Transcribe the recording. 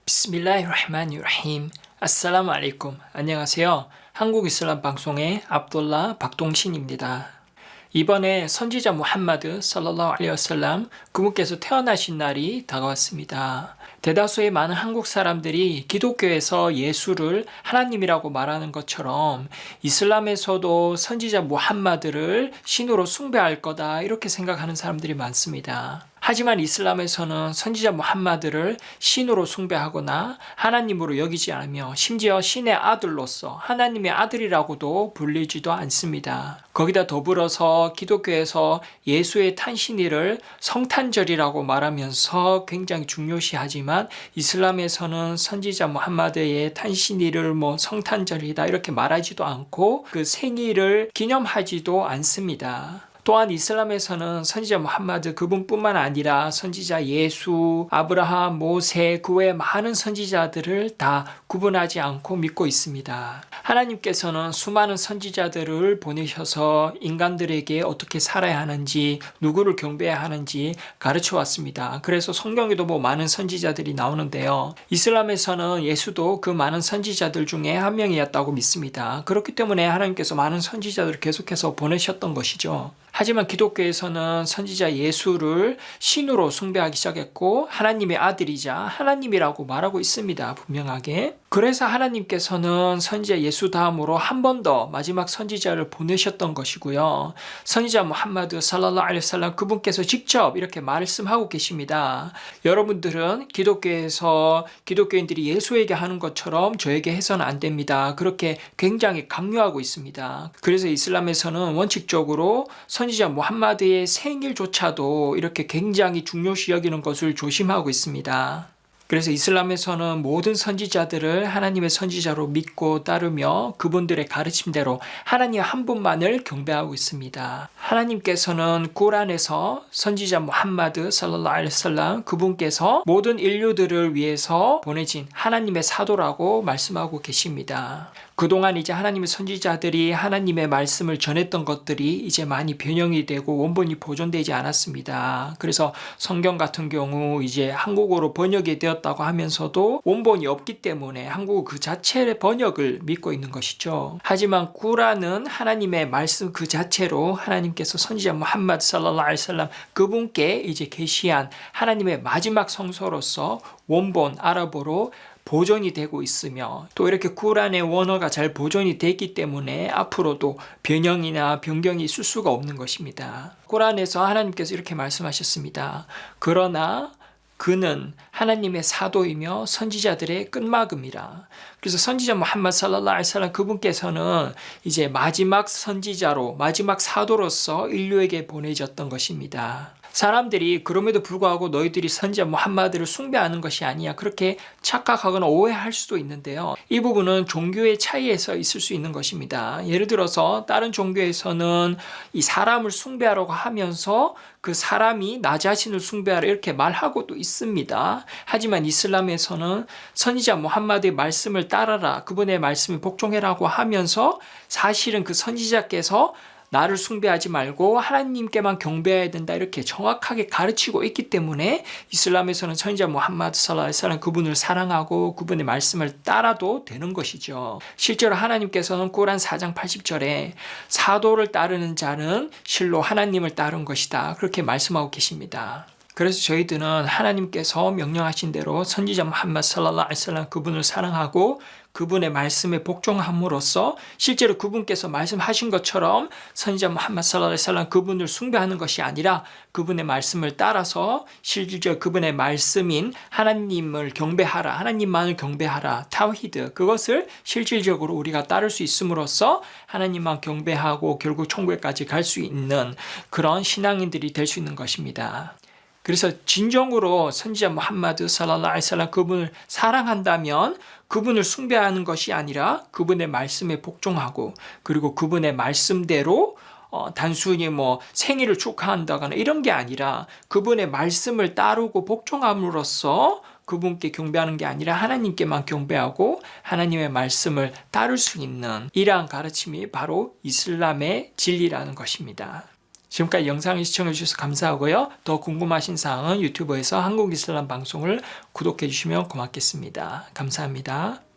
비스밀라히르흐마니르rahim. 아살라무 알레이쿰. 안녕하세요. 한국이슬람 방송의 압돌라 박동신입니다. 이번에 선지자 무함마드 살랄라후 알레이히 와살람 그분께서 태어나신 날이 다가왔습니다. 대다수의 많은 한국 사람들이 기독교에서 예수를 하나님이라고 말하는 것처럼 이슬람에서도 선지자 무함마드를 신으로 숭배할 거다 이렇게 생각하는 사람들이 많습니다. 하지만 이슬람에서는 선지자 무함마드를 신으로 숭배하거나 하나님으로 여기지 않으며 심지어 신의 아들로서 하나님의 아들이라고도 불리지도 않습니다. 거기다 더불어서 기독교에서 예수의 탄신일을 성탄절이라고 말하면서 굉장히 중요시하지만 이슬람에서는 선지자 무함마드의 탄신일을 성탄절이다 이렇게 말하지도 않고 그 생일을 기념하지도 않습니다. 또한 이슬람에서는 선지자 무함마드 그분뿐만 아니라 선지자 예수, 아브라함, 모세 그 외 많은 선지자들을 다 구분하지 않고 믿고 있습니다. 하나님께서는 수많은 선지자들을 보내셔서 인간들에게 어떻게 살아야 하는지, 누구를 경배해야 하는지 가르쳐 왔습니다. 그래서 성경에도 많은 선지자들이 나오는데요. 이슬람에서는 예수도 그 많은 선지자들 중에 한 명이었다고 믿습니다. 그렇기 때문에 하나님께서 많은 선지자들을 계속해서 보내셨던 것이죠. 하지만 기독교에서는 선지자 예수를 신으로 숭배하기 시작했고 하나님의 아들이자 하나님이라고 말하고 있습니다. 분명하게. 그래서 하나님께서는 선지자 예수 다음으로 한 번 더 마지막 선지자를 보내셨던 것이고요. 선지자 무함마드 살랄라후 알레이히 와살람 그분께서 직접 이렇게 말씀하고 계십니다. 여러분들은 기독교에서 기독교인들이 예수에게 하는 것처럼 저에게 해서는 안 됩니다. 그렇게 굉장히 강요하고 있습니다. 그래서 이슬람에서는 원칙적으로 선지자 무함마드의 생일조차도 이렇게 굉장히 중요시 여기는 것을 조심하고 있습니다. 그래서 이슬람에서는 모든 선지자들을 하나님의 선지자로 믿고 따르며 그분들의 가르침대로 하나님 한 분만을 경배하고 있습니다. 하나님께서는 꾸란에서 선지자 무함마드 살랄라후 알레이히 와살람 그분께서 모든 인류들을 위해서 보내진 하나님의 사도라고 말씀하고 계십니다. 그동안 이제 하나님의 선지자들이 하나님의 말씀을 전했던 것들이 이제 많이 변형이 되고 원본이 보존되지 않았습니다. 그래서 성경 같은 경우 이제 한국어로 번역이 되었다고 하면서도 원본이 없기 때문에 한국어 그 자체의 번역을 믿고 있는 것이죠. 하지만 꾸란은 하나님의 말씀 그 자체로 하나님께서 선지자 무함마드 살랄라후 알레이히 와살람 그분께 이제 계시한 하나님의 마지막 성서로서 원본 아랍어로 보존이 되고 있으며 또 이렇게 꾸란의 원어가 잘 보존이 되기 때문에 앞으로도 변형이나 변경이 있을 수가 없는 것입니다. 꾸란에서 하나님께서 이렇게 말씀하셨습니다. 그러나 그는 하나님의 사도이며 선지자들의 끝마금이라. 그래서 선지자 무함마드 살랄라후 알레이히 와살람 그분께서는 이제 마지막 선지자로 마지막 사도로서 인류에게 보내졌던 것입니다. 사람들이 그럼에도 불구하고 너희들이 선지자 무함마드를 숭배하는 것이 아니야 그렇게 착각하거나 오해할 수도 있는데요. 이 부분은 종교의 차이에서 있을 수 있는 것입니다. 예를 들어서 다른 종교에서는 이 사람을 숭배하라고 하면서 그 사람이 나 자신을 숭배하라 이렇게 말하고도 있습니다. 하지만 이슬람에서는 선지자 무함마드의 말씀을 따라라 그분의 말씀에 복종해라고 하면서 사실은 그 선지자께서 나를 숭배하지 말고 하나님께만 경배해야 된다 이렇게 정확하게 가르치고 있기 때문에 이슬람에서는 선지자 무함마드 살랄라후 알레이히 와살람 그분을 사랑하고 그분의 말씀을 따라도 되는 것이죠. 실제로 하나님께서는 꾸란 4장 80절에 사도를 따르는 자는 실로 하나님을 따른 것이다 그렇게 말씀하고 계십니다. 그래서 저희들은 하나님께서 명령하신 대로 선지자 무함마드 살랄라후 알레이히 와살람 그분을 사랑하고 그분의 말씀에 복종함으로써 실제로 그분께서 말씀하신 것처럼 선지자 무함마드 살랄라후 알레이히 와살람 그분을 숭배하는 것이 아니라 그분의 말씀을 따라서 실질적으로 그분의 말씀인 하나님을 경배하라 하나님만을 경배하라 타우히드 그것을 실질적으로 우리가 따를 수 있음으로써 하나님만 경배하고 결국 천국에까지 갈 수 있는 그런 신앙인들이 될 수 있는 것입니다. 그래서 진정으로 선지자 무함마드 살랄라후 알레이히 와살람 그분을 사랑한다면 그분을 숭배하는 것이 아니라 그분의 말씀에 복종하고 그리고 그분의 말씀대로 단순히 생일을 축하한다거나 이런 게 아니라 그분의 말씀을 따르고 복종함으로써 그분께 경배하는 게 아니라 하나님께만 경배하고 하나님의 말씀을 따를 수 있는 이러한 가르침이 바로 이슬람의 진리라는 것입니다. 지금까지 영상을 시청해 주셔서 감사하고요. 더 궁금하신 사항은 유튜브에서 한국이슬람 방송을 구독해 주시면 고맙겠습니다. 감사합니다.